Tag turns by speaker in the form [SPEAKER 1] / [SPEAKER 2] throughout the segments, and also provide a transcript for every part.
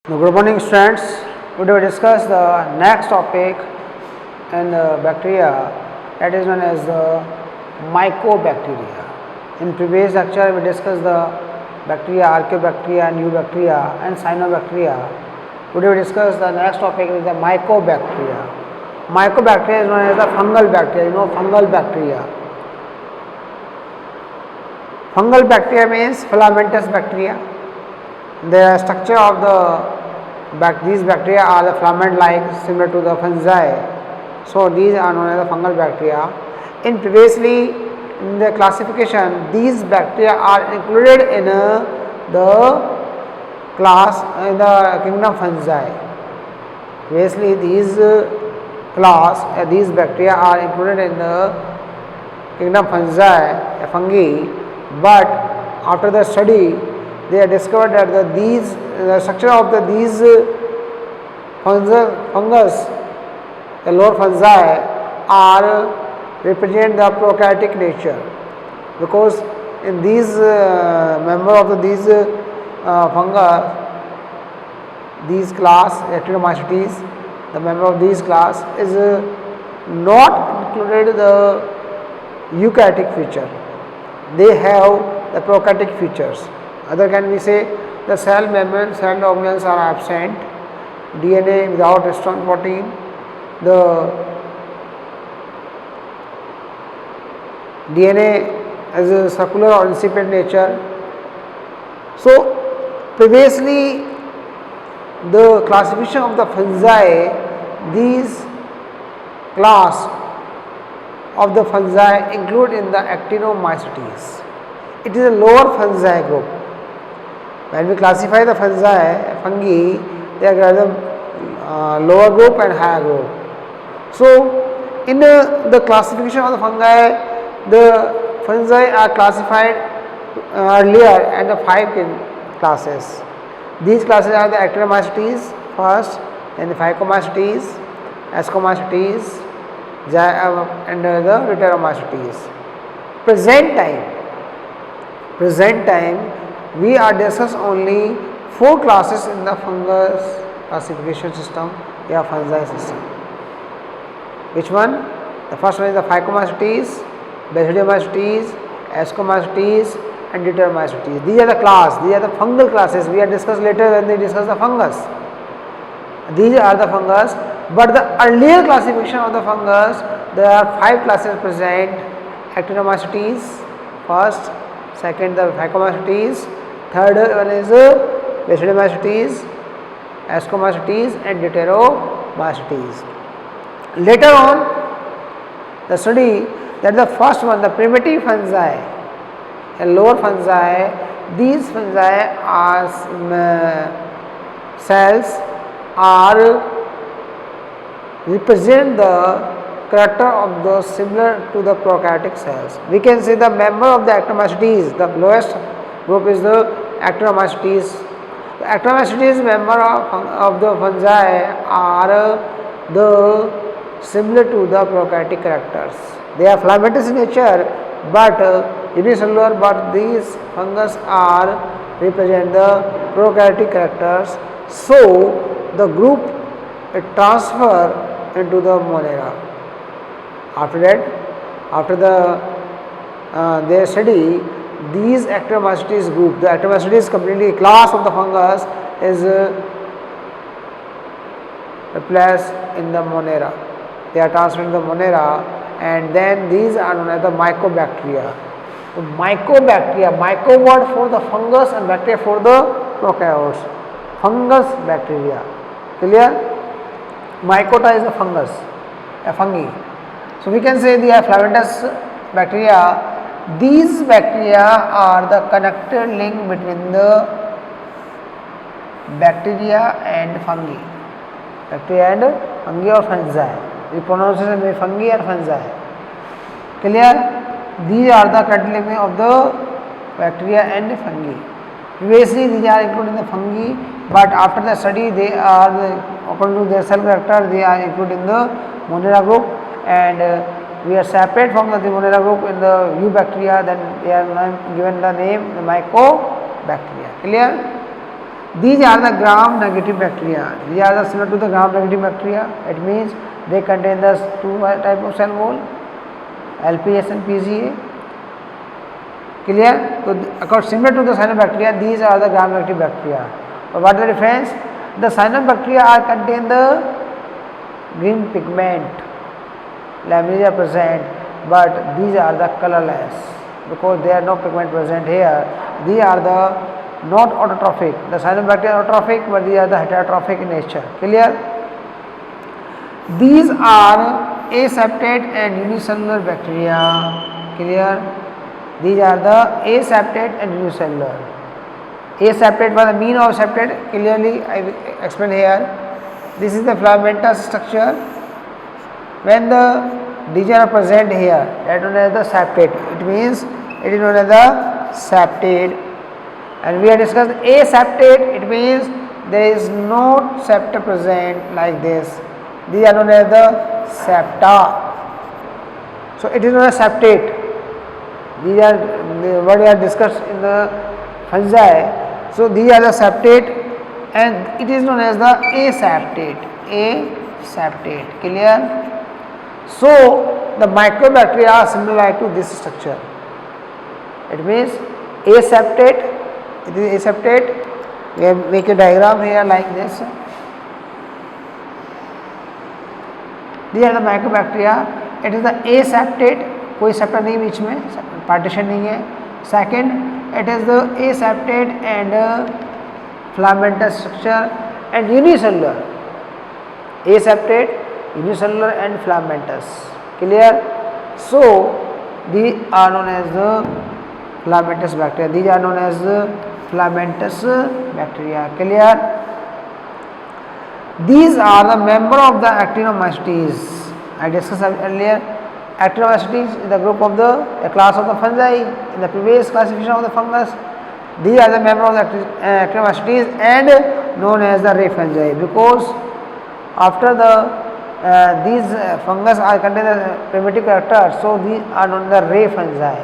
[SPEAKER 1] Good morning, students. We will discuss the next topic in the bacteria, that is known as the mycobacteria. In previous lecture, we discussed the bacteria, archaeobacteria, new bacteria, and cyanobacteria. Today, we discuss the next topic is the mycobacteria. Mycobacteria is known as the fungal bacteria. Fungal bacteria. Fungal bacteria means filamentous bacteria. The structure of these bacteria are the filament-like, similar to the fungi. So these are known as the fungal bacteria. Previously in the classification, these bacteria are included in the class in the kingdom fungi. Previously these bacteria are included in the kingdom fungi, but after the study they have discovered that the structure of these fungus, the lower fungi, are represent the prokaryotic nature, because in these member of these fungus, these class Actinomycetes, the member of these class is not included the eukaryotic feature. They have the prokaryotic features. Other can we say the cell membrane, cell organelles are absent, DNA without strong protein, the DNA as a circular or incipient nature. So previously the classification of the fungi, these class of the fungi include in the Actinomycetes. It is a lower fungi group. When we classify the fungi, they are the lower group and higher group. So in the classification of the fungi are classified earlier and the 5 classes. These classes are the Actinomycetes first, then the Phycomycetes, Ascomycetes, and the Deuteromycetes. Present time we are discuss only 4 classes in the fungus classification system, fungi system. Which one? The first one is the Phycomycetes, Basidiomycetes, Ascomycetes, and Deuteromycetes. These are the fungal classes. We are discuss later when they discuss the fungus. These are the fungus, but the earlier classification of the fungus, there are 5 classes present: Actinomycetes first, second the Phycomycetes, third one is Basidiomycetes, Ascomycetes, and Deuteromycetes. Later on the study that the first one, the primitive fungi, and lower fungi, these fungi are cells are represent the character of the similar to the prokaryotic cells. We can say the member of the Actinomycetes, the lowest group is the Actinomycetes. The Actinomycetes member of the fungi are the similar to the prokaryotic characters. They are filamentous in nature, but unicellular, but these fungus are represent the prokaryotic characters. So the group transfer into the Monera. After that, after their study, these Actinomycetes group, the Actinomycetes completely class of the fungus is replaced in the Monera. They are transferred in the Monera, and then these are known as the mycobacteria. So myco word for the fungus and bacteria for the prokaryotes. Fungus bacteria. Clear? Mycota is a fungus, a fungi. So we can say they are filamentous bacteria. These bacteria are the connected link between the bacteria and fungi. Bacteria and fungi or fungi. The pronunciation may be fungi or fungi. Clear? These are the connected link of the bacteria and fungi. Previously these are included in the fungi, but after the study they are according to their cell character they are included in the Monera group, and we are separate from the Monera group in the eubacteria, then they are given the name the mycobacteria. Clear? These are the gram-negative bacteria. These are the similar to the gram-negative bacteria. It means they contain the two type of cell wall, LPS and PGA. Clear? So, similar to the cyanobacteria, these are the gram-negative bacteria. But what is the difference? The cyanobacteria are contain the green pigment, lamellae are present, but these are the colorless because there are no pigment present here. These are the not autotrophic. The cyanobacteria are autotrophic, but these are the heterotrophic in nature. Clear? These are aseptate and unicellular bacteria. Clear? These are the aseptate and unicellular. Aseptate was the mean of septate. Clearly, I will explain here. This is the filamentous structure. When the digits are present here, that is known as the septate. It means it is known as the septate. And we have discussed aseptate. It means there is no septa present like this. These are known as the septa. So it is known as septate. These are what we have discussed in the fungi. So these are the septate, and it is known as the aseptate. Aseptate. Clear? So the microbacteria are similar to this structure. It means aseptate. It is aseptate. We have make a diagram here like this. These are the microbacteria. It is the aseptate. कोई septa नहीं बीच में, partition नहीं है. Second, it is the aseptate and filamentous structure and unicellular. Aseptate, unicellular and filamentous. Clear? So these are known as the filamentous bacteria. These are known as the filamentous bacteria. Clear? These are the member of the actinomycetes. I discussed earlier. Actinomycetes is the group of a class of the fungi in the previous classification of the fungus. These are the member of the actinomycetes and known as the ray fungi because after these fungus are contain the primitive character, so these are known as the ray fungi.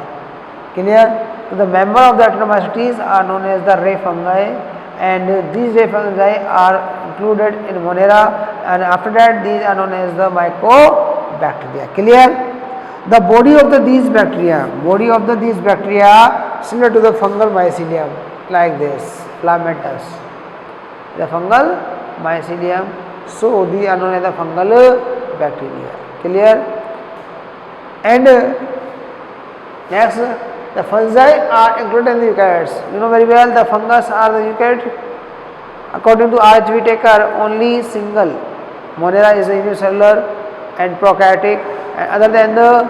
[SPEAKER 1] Clear? So the member of the actinomycetes are known as the ray fungi, and these ray fungi are included in Monera, and after that these are known as the mycobacteria. Clear? The body of these bacteria similar to the fungal mycelium like this, filamentous. The fungal mycelium, so these are known as the fungal bacteria. Clear? And next, the fungi are included in the eukaryotes. You know very well the fungus are the eukaryote. According to R.H.V. Taker, only single Monera is a unicellular and prokaryotic, and other than the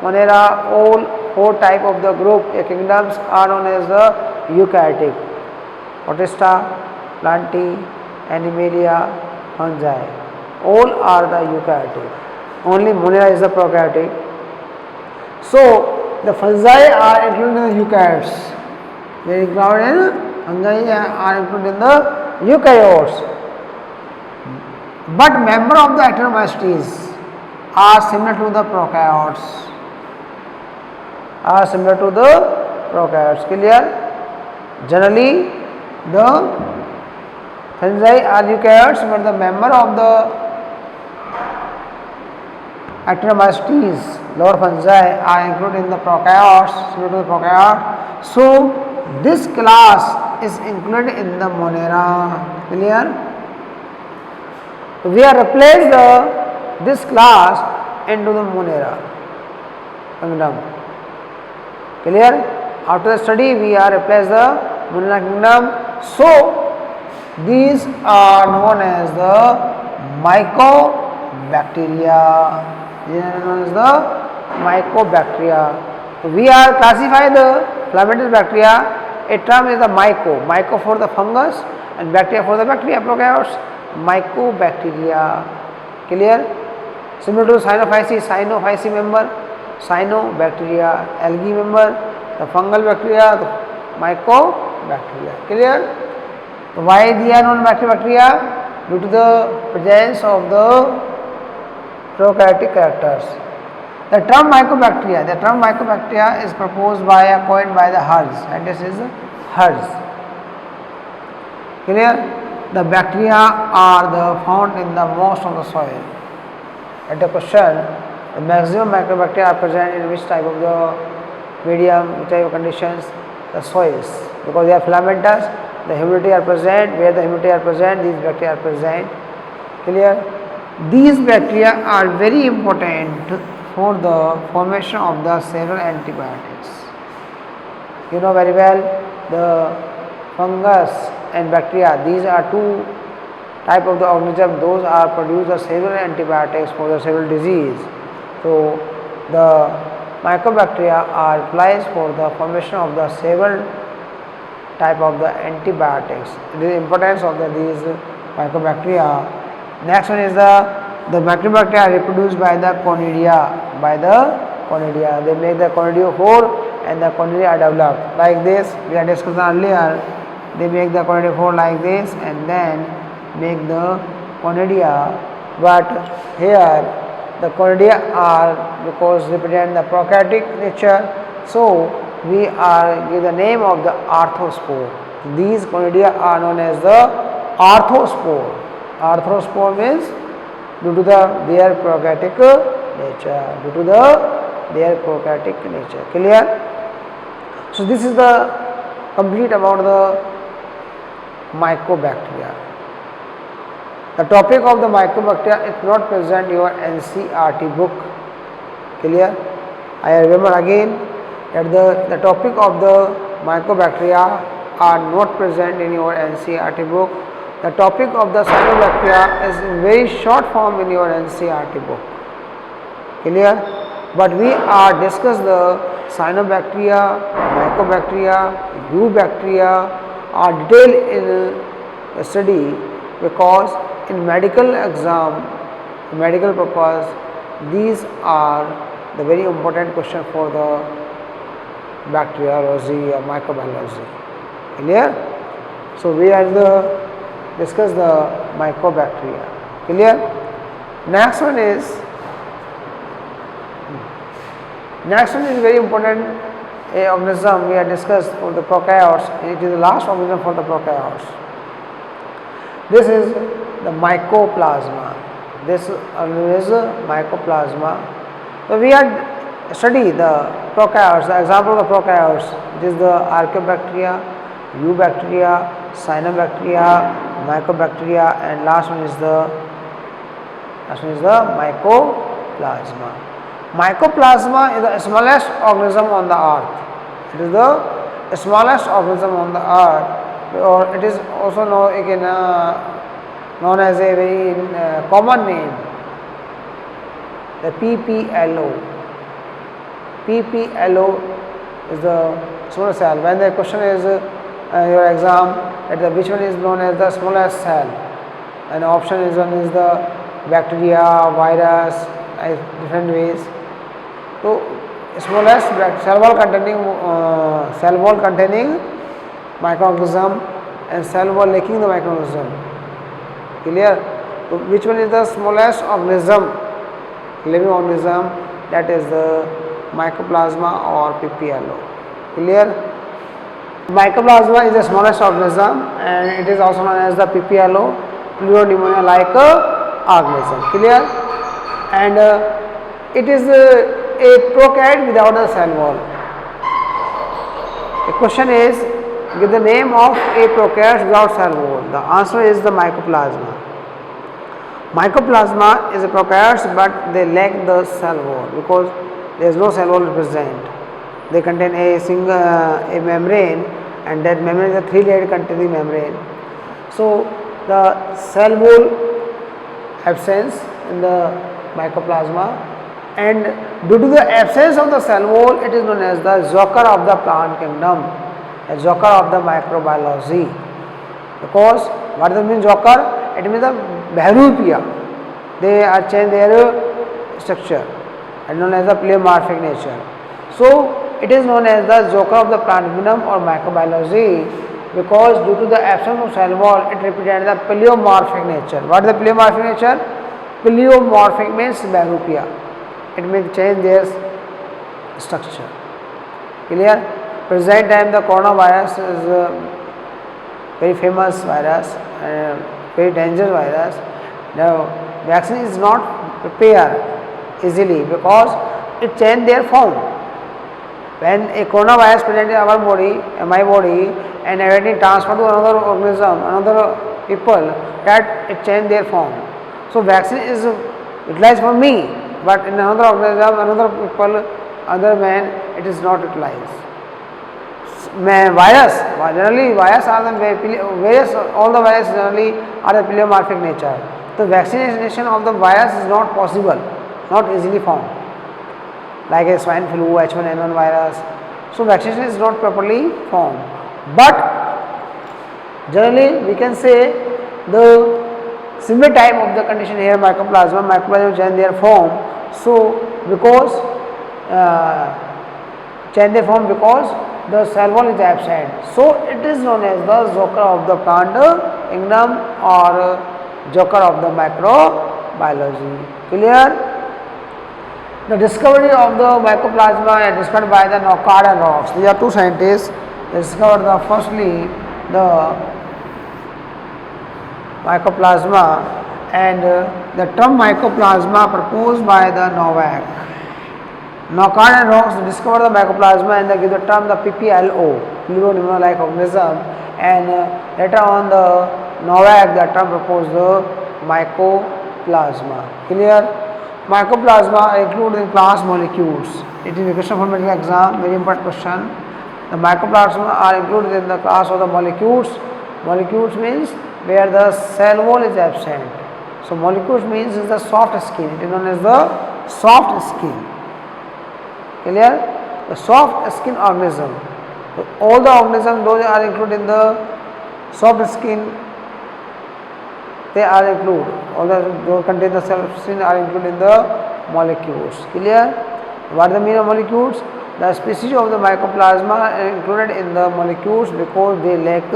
[SPEAKER 1] Monera, all four type of the group kingdoms are known as the eukaryotic. Protista, Plantae, Animalia, fungi, all are the eukaryotic. Only Monera is the prokaryotic. So the fungi are included in the eukaryotes. They fungi are included in the eukaryotes. But member of the actinomycetes are similar to the prokaryotes. Clear? Generally, the fungi are eukaryotes, but the member of the actinomycetes, lower fungi, are included in the prokaryotes, similar to the prokaryote. So this class is included in the Monera. Clear? We have replaced this class into the Monera kingdom. Clear? After the study, we have replaced the Monera kingdom. So these are known as the mycobacteria. These are known as the mycobacteria. We are classifying the filamentous bacteria. A term is the myco for the fungus and bacteria for the bacteria prokaryotes. Mycobacteria. Clear? Similar to Cyanophyceae member, cyanobacteria, algae member, the fungal bacteria, the mycobacteria. Clear? So why they are known bacteria? Due to the presence of the prokaryotic characters. The term mycobacteria is proposed by coined by the Hertz, and this is Hertz. Clear? The bacteria are the found in the most of the soil. At the question, the maximum microbacteria are present in which type of the medium, which type of conditions? The soils. Because they are filamentous, the humidity are present. Where the humidity are present, these bacteria are present. Clear? These bacteria are very important for the formation of the several antibiotics. You know very well the fungus and bacteria, these are two type of the organism, those are produce the several antibiotics for the several disease. So the mycobacteria are utilized for the formation of the several type of the antibiotics. The importance of these mycobacteria. Next one is the mycobacteria are reproduced by the conidia. They make the conidiophore and the conidia are developed like this. We had discussed earlier. They make the conidiophore like this and then make the conidia. But here the conidia are, because represent the prokaryotic nature, so we are give the name of the arthrospore. These conidia are known as the arthrospore. Arthrospore means due to their prokaryotic nature. Clear? So this is the complete about the mycobacteria. The topic of the mycobacteria is not present in your NCERT book. Clear? I remember again that the topic of the mycobacteria are not present in your NCERT book. The topic of the cyanobacteria is in very short form in your NCERT book. Clear? But we are discuss the cyanobacteria, mycobacteria, eubacteria are detailed in the study, because in medical exam, medical purpose, these are the very important question for the bacteriology or microbiology. Clear? So we are discuss the mycobacteria. Clear? Next one is very important organism we have discussed for the prokaryotes. It is the last organism for the prokaryotes. This is the mycoplasma. This is mycoplasma. So we had studied the prokaryotes. The example of the prokaryotes, it is the archaeobacteria, eubacteria, cyanobacteria, mycobacteria, and last one is the mycoplasma. Mycoplasma is the smallest organism on the earth. It is the smallest organism on the earth, or it is also known as a very common name, the PPLO. PPLO is the smallest cell. When the question is your exam, that which one is known as the smallest cell, and option is one is the bacteria, virus, different ways. So smallest cell wall containing microorganism and cell wall lacking the microorganism. Clear? So which one is the smallest organism, living organism? That is the mycoplasma or PPLO. Clear? Mycoplasma is the smallest organism and it is also known as the PPLO, pleuropneumonia like organism. Clear? And it is a prokaryote without a cell wall. The question is, give the name of a prokaryote without cell wall. The answer is the mycoplasma. Mycoplasma is a prokaryote, but they lack the cell wall because there is no cell wall present. They contain a single membrane, and that membrane is a three-layered containing membrane. So the cell wall absence in the mycoplasma, and due to the absence of the cell wall, it is known as the joker of the plant kingdom, a joker of the microbiology. Because what does it mean joker? It means the Behroopia. They are change their structure and known as the pleomorphic nature. So it is known as the joker of the plant kingdom or microbiology, because due to the absence of cell wall, it represents the pleomorphic nature. What is the pleomorphic nature? Pleomorphic means Behroopia. It may change their structure. Clear? Present time the coronavirus is very famous virus, very dangerous virus. The vaccine is not prepared easily because it change their form. When a coronavirus present in our body, my body, and when it transfer to another organism, another people, that it change their form. So vaccine is utilized for me, but in another organism, another people, other man, it is not utilized. Virus, generally virus are the various, all the viruses generally are the pleomorphic nature. The vaccination of the virus is not possible, not easily found, like a swine flu, H1N1 virus. So vaccination is not properly formed. But generally we can say the similar type of the condition here, mycoplasma change their form. So because change their form because the cell wall is absent. So it is known as the joker of the plant kingdom or joker of the microbiology. Clear? The discovery of the mycoplasma is discovered by the Knockard and Rox. These are two scientists. They discovered firstly the mycoplasma, and the term mycoplasma proposed by the Novak. Knockard and Rox discovered the mycoplasma and they give the term the PPLO, pleuropneumonia-like organism, and later on the Novak the term proposed the mycoplasma. Clear? Mycoplasma are included in class molecules. It is a question for medical exam, very important question. The mycoplasma are included in the class of the molecules. Molecules means where the cell wall is absent. So molecules means is the soft skin. It is known as the soft skin. Clear? The soft skin organism. So all the organisms those are included in the soft skin. They are included. All the those contain the soft skin are included in the molecules. Clear? What are the meaning of molecules? The species of the mycoplasma are included in the molecules because they lack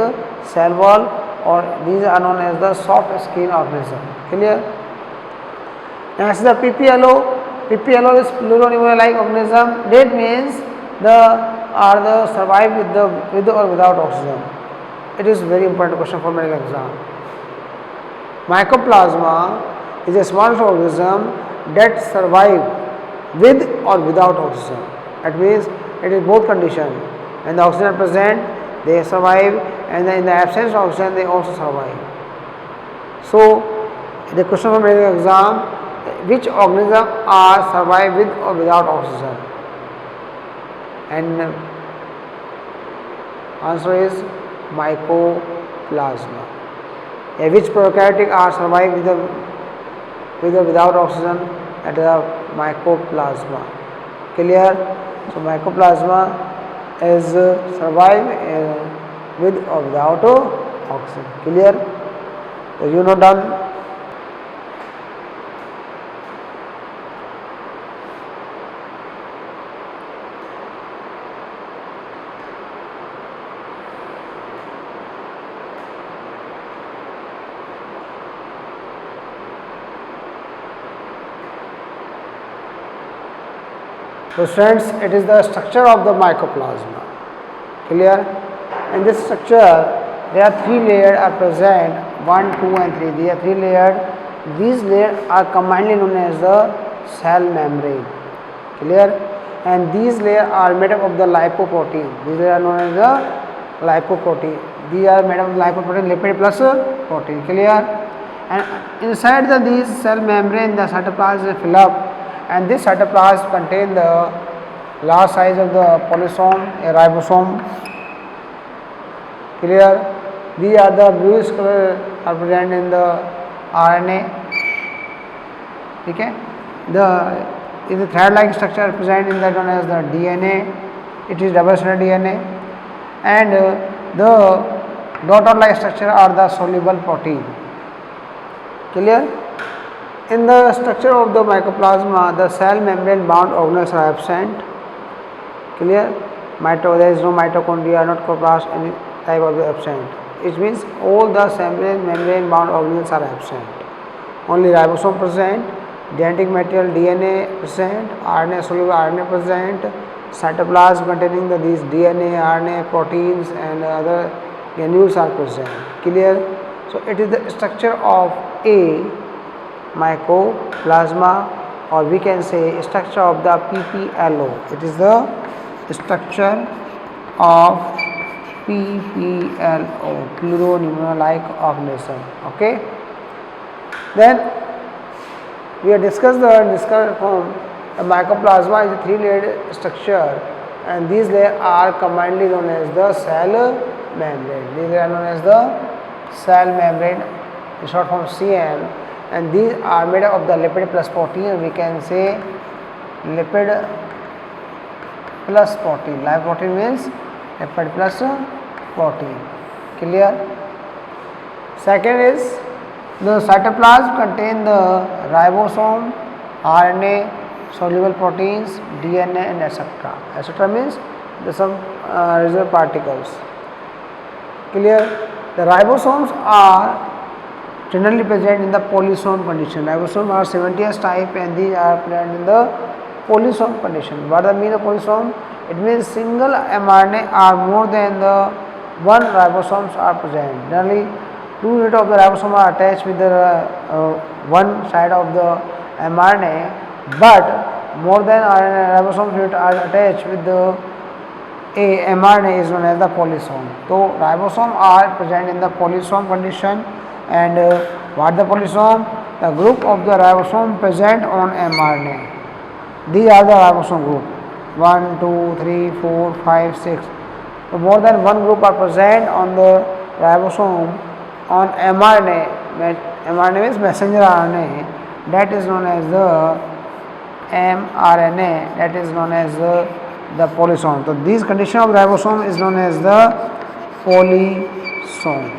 [SPEAKER 1] cell wall, or these are known as the soft skin organism. Clear? Next, the PPLO. PPLO is pleuropneumonia-like organism. That means the survive with or without oxygen. It is very important question for medical exam. Mycoplasma is a small organism that survive with or without oxygen. That means it is both condition. When the oxygen is present, they survive, and in the absence of oxygen, they also survive. So, the question for medical exam: which organism are survive with or without oxygen? And answer is mycoplasma. Which prokaryotic are survive with or without oxygen? That is a mycoplasma. Clear? So mycoplasma is survive with or without oxygen. Clear? So you know done. So friends, it is the structure of the mycoplasma. Clear? In this structure, there are three layers are present, 1, 2 and 3. They are three layered. These layers are commonly known as the cell membrane. Clear? And these layers are made up of the lipoprotein. These layers are known as the lipoprotein. These are made up of lipoprotein, lipid plus protein. Clear? And inside these cell membrane, the cytoplasm is filled up. And this cytoplasm contain the large size of the polysome, a ribosome. Clear? These are the bluish color are present in the RNA. Okay? The thread-like structure present in that one as the DNA. It is double-stranded DNA, and the dot-like structure are the soluble protein. Clear? In the structure of the mycoplasma, the cell membrane bound organelles are absent. Clear? There is no mitochondria, not chloroplast, any type of absent. It means all the cell membrane bound organelles are absent. Only ribosome present, genetic material DNA present, RNA soluble RNA present, cytoplasm containing these DNA, RNA, proteins and other granules are present. Clear? So it is the structure of a mycoplasma, or we can say structure of the PPLO. It is the structure of PPLO, pleuropneumonia-like organism. Okay. Then we have discussed the mycoplasma is a three-layered structure, and these layers are commonly known as the cell membrane. These are known as the cell membrane, in short form CM, and these are made up of the lipid plus protein. We can say lipid plus protein. Lipoprotein means lipid plus protein. Clear? Second is the cytoplasm contain the ribosome, RNA, soluble proteins, DNA, and etc. Etc. means the some residual particles. Clear? The ribosomes are generally present in the polysome condition. Ribosomes are 70s type, and these are present in the polysome condition. What does the mean of polysome? It means single mRNA are more than the one ribosomes are present. Generally, two units of the ribosome are attached with the one side of the mRNA, but more than ribosome unit are attached with the a mRNA is known as the polysome. So ribosome are present in the polysome condition, and what the polysome? The group of the ribosome present on mRNA. These are the ribosome group 1, 2, 3, 4, 5, 6. So more than one group are present on the ribosome on mRNA. mRNA means messenger RNA. That is known as the mRNA. That is known as the polysome. So this condition of ribosome is known as the polysome.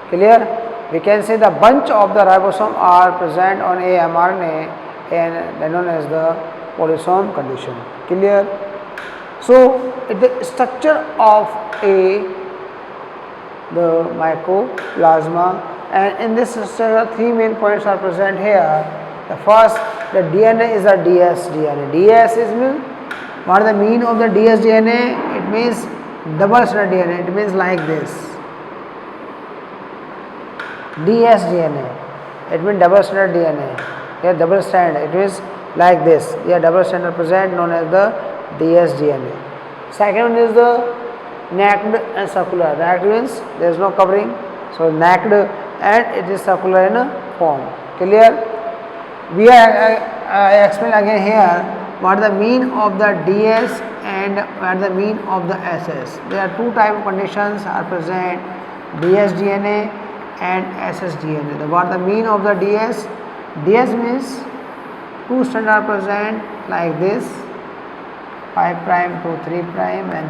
[SPEAKER 1] Clear? We can say the bunch of the ribosome are present on a mRNA, and they are known as the polysome condition. Clear? So the structure of the mycoplasma, and in this structure 3 main points are present here. The first, the DNA is a dsDNA. DS is mean, what is the mean of the dsDNA? It means double stranded DNA. It means like this. dsDNA. It means double stranded DNA. Here double strand. It is like this. Here double strand are present, known as the dsDNA. Second one is the naked and circular. Naked means there is no covering. So naked, and it is circular in form. Clear? We are explain again here what the mean of the DS and what the mean of the SS. There are two type of conditions are present, dsDNA and ssDNA. What the mean of the DS? DS means two strands are present like this, 5 prime to 3 prime and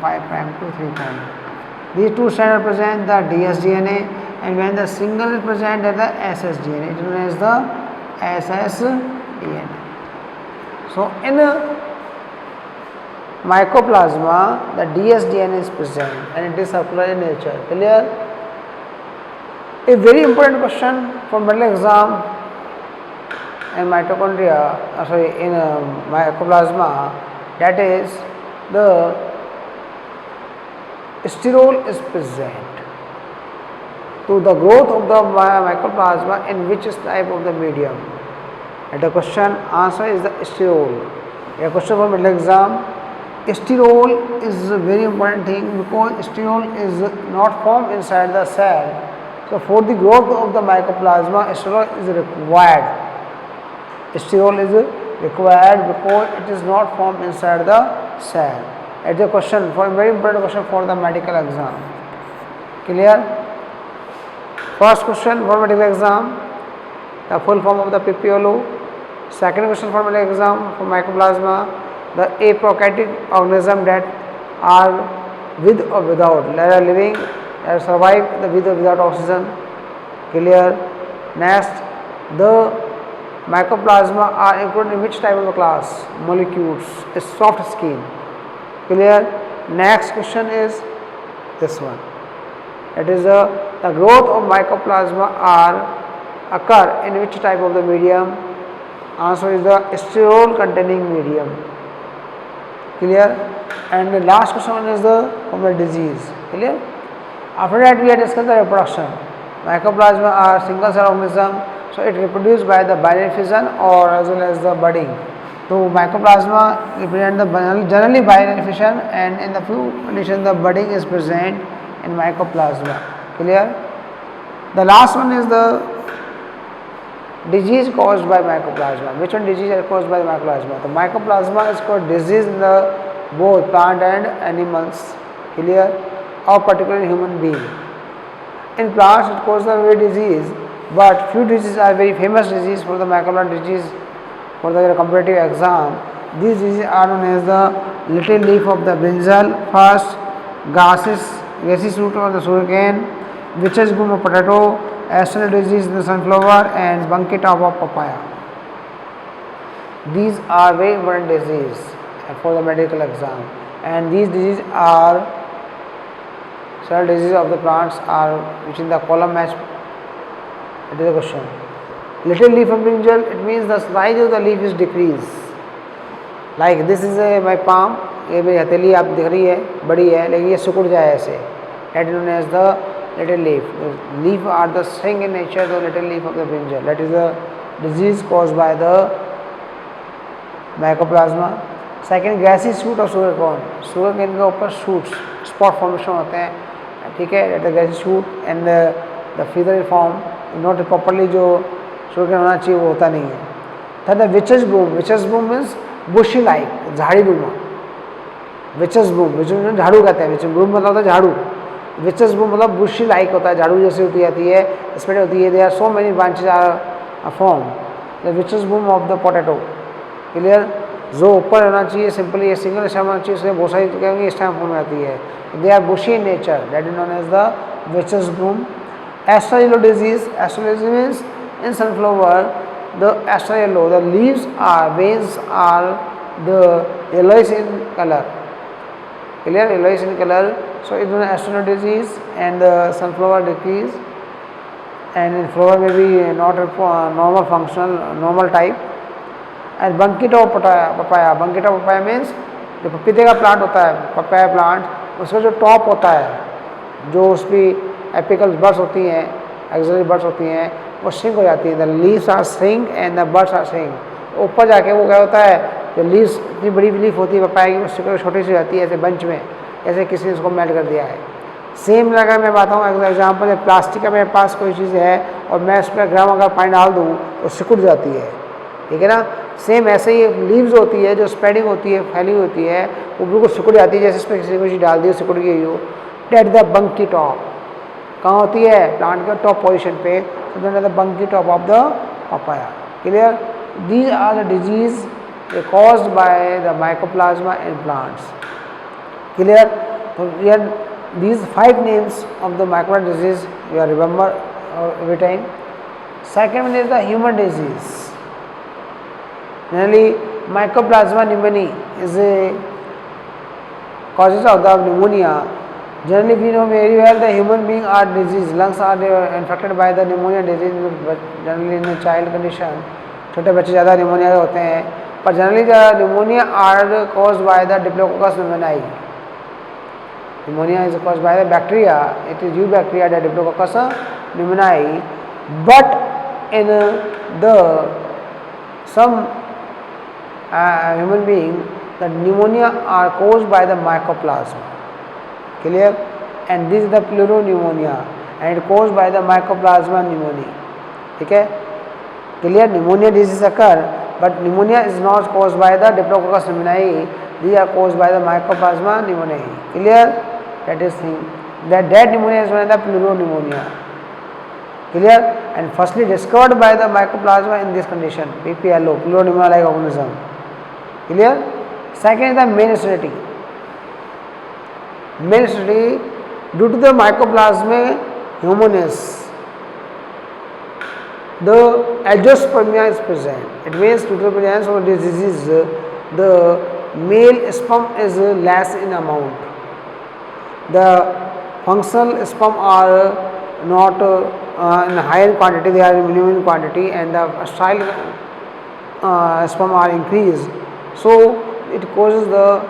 [SPEAKER 1] 5 prime to 3 prime. These two strands are present the dsDNA, and when the single is present at the ssDNA, it is known as the ssDNA. So in mycoplasma, the dsDNA is present and it is circular in nature. Clear? A very important question for medical exam in mitochondria, in mycoplasma, that is the sterol is present. To the growth of the mycoplasma in which type of the medium? And the question answer is the sterol. A question for middle exam. Sterol is a very important thing because sterol is not formed inside the cell. So for the growth of the mycoplasma, sterol is required. Sterol is required because it is not formed inside the cell. It's a question for a very important question for the medical exam. Clear? First question for medical exam, the full form of the PPLO. Second question for medical exam for mycoplasma, the aprokaryotic organism that are with or without, that are living, that survive the with or without oxygen. Clear? Next, the mycoplasma are included in which type of the class? Molecules, a soft skin. Clear? Next question is this one. It is the growth of mycoplasma occur in which type of the medium? Answer is the sterol containing medium. Clear? And the last question is the disease. Clear? After that we have discussed the reproduction. Mycoplasma are single cell organism, so it reproduces by the binary fission or as well as the budding. So mycoplasma represent the generally binary fission, and in the few conditions the budding is present in mycoplasma. Clear? The last one is the disease caused by mycoplasma. Which one disease is caused by the mycoplasma? The mycoplasma is called disease in the both plant and animals. Clear? Or particularly human being. In plants it causes the very disease, but few diseases are very famous disease for the mycoplasma disease for the competitive exam. These diseases are known as the little leaf of the brinjal, first gassy shoot of the sugarcane, witch's broom of potato, astral disease in the sunflower, and bunky top of papaya. These are very important diseases for the medical exam, and these diseases are several diseases of the plants are which in the column match. It is a question. Little leaf of brinjal, it means the size of the leaf is decreased. Like this is my palm, ये मेरी हथेली आप दिख रही है बड़ी है लेकिन ये सिकुड़ जाए ऐसे. That is known as the little leaf. The leaf are the same in nature, the little leaf of the brinjal. That is the disease caused by the mycoplasma. Second, gassy shoot of sugarcane. Sugarcane के ऊपर shoots, spot formation होते हैं. ठीक है, that is gassy shoot and the feathery form not properly जो sugarcane होना चाहिए वो होता नहीं है. Third, the witch's broom. Witch's broom means bushy like, झाड़ी नुमा. Witch's broom, witch's broom झाड़ू कहते हैं. witch's broom मतलब होता है झाड़ू. Witch's broom मतलब bushy like होता है, झाड़ू जैसे होती जाती है, spread होती है. There are so many branches are formed. The witch's broom of the potato. Clear? जो ऊपर रहना चाहिए सिंपली ये सिंगल स्टेम होना चाहिए, उसमें बहुत सारी कहेंगे स्टेम फॉर्म में आती है. They are bushy in nature, that is known as the witches broom. Aster yellow disease. Aster disease means in sunflower the aster yellow, the leaves are veins are the yellowish in color. Clear? Yellowish in color. So it is an astral disease, and the sunflower decrease, and in flower may be not normal functional, normal type. And bunky top papaya. Bunky top papaya means जो पपीते का plant होता है, papaya plant, उसका जो top होता है, जो उसकी एपिकल बर्ड्स होती हैं, एक्सिलरी बर्ड्स होती हैं, वो श्रिंक हो जाती है. The leaves are shrink and the birds are shrink. ऊपर जाके वो क्या होता है, जो लीव्स इतनी बड़ी लीफ होती है पपाया की, उससे छोटी सी जाती है ऐसे बंच में, ऐसे किसी ने उसको मेल्ट कर दिया है. सेम लगा मैं बात हूँ एग्जाम्पल, प्लास्टिक का मेरे पास कोई चीज़ है और मैं उस पर ग्राम अगर पानी डाल दूँ तो सिकुड़ जाती है. ठीक है ना? सेम ऐसे ही लीव्स होती है जो स्प्रेडिंग होती है, फैली होती है, वो बिल्कुल सिकुड़ जाती है जैसे इस पर किसी को चीज़ डाल दी सिकुड़ गई हो. डेट द बंकी टॉप कहाँ होती है? प्लांट के टॉप पोजीशन पे. The bunchy top of the papaya. Clear? These are the disease caused by the mycoplasma in plants. Clear? So these 5 names of the mycoplasma disease you are remember every time. Second one is the human disease. Generally, mycoplasma pneumoniae is a causes of the pneumonia. Generally, we know very well the human being are disease. Lungs are infected by the pneumonia disease. Generally, in a child condition, छोटे बच्चे ज़्यादा pneumonia के होते हैं. पर generally the pneumonia are caused by the Diplococcus pneumoniae. Pneumonia is caused by the bacteria. It is U bacteria, the Diplococcus pneumoniae. But in the some human being, the pneumonia are caused by the mycoplasma. Clear? And this is the pleuropneumonia, and it caused by the mycoplasma pneumoniae. ठीक है? Clear? Pneumonia disease occur, but pneumonia is not caused by the Diplococcus pneumoniae. These are caused by the mycoplasma pneumoniae. Clear? That is thing. That pneumonia is known as the pleuropneumonia. Clear? And firstly discovered by the mycoplasma in this condition, PPLO, pleuropneumonia like organism. Clear? Second is the main acidity. Main acidity due to the mycoplasma pneumoniae, the azoospermia is present. It means due to the presence of this disease, the male sperm is less in amount. The functional sperm are not in higher quantity, they are in minimum quantity, and the sterile sperm are increased. So it causes the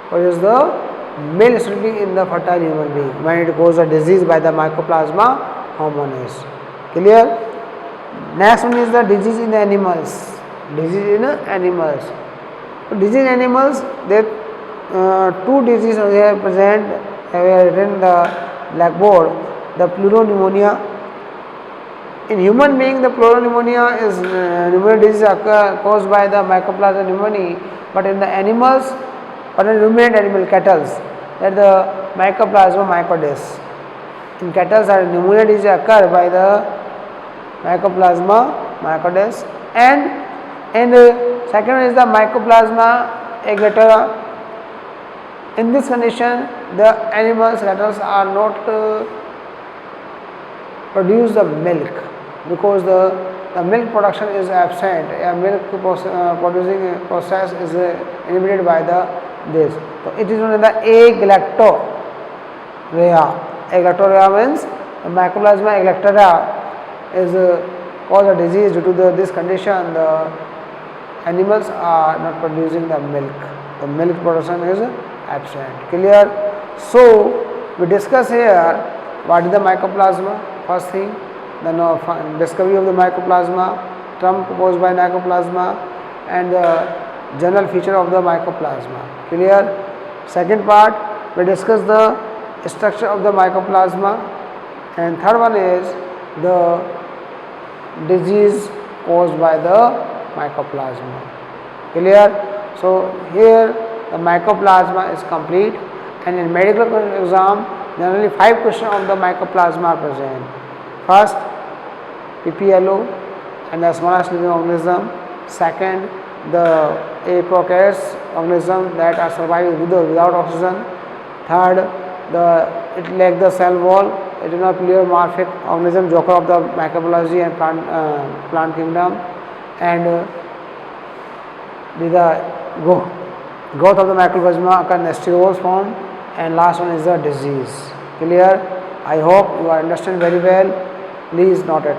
[SPEAKER 1] produces the male sterility in the fertile human being when it causes a disease by the mycoplasma hormones. Clear? Next one is the disease in the animals. Disease in animals. So disease in animals, there two diseases here present. We have written in the blackboard. The pleuropneumonia. In human being, the pleuropneumonia is pneumonia disease occur caused by the mycoplasma pneumoniae, but in the animals, or in ruminant animal cattle, that the mycoplasma mycodes. In cattle, pneumonia disease occur by the mycoplasma mycodes, and second is the mycoplasma agatera. In this condition, the animals cattle are not produce the milk because the milk production is absent. A milk producing process is inhibited by this. So it is known as the agalactorrhea. Agalactorrhea means the mycoplasma agalactorrhea is cause a disease due to this condition. The animals are not producing the milk. The milk production is absent. Clear? So we discuss here what is the mycoplasma. First thing, the discovery of the mycoplasma, term proposed by mycoplasma, and the general feature of the mycoplasma. Clear? Second part, we discuss the structure of the mycoplasma, and third one is the disease caused by the mycoplasma. Clear? So here the mycoplasma is complete, and in medical exam generally 5 questions of the mycoplasma are present. First, PPLO and the smallest living organism. Second, the prokaryotic organism that are surviving without oxygen. Third, it lacks the cell wall. It is not pleomorphic organism, joker of the microbiology and plant kingdom. And the growth of the mycoplasma occur in sterols form. And last one is the disease. Clear? I hope you understand very well. Please note it.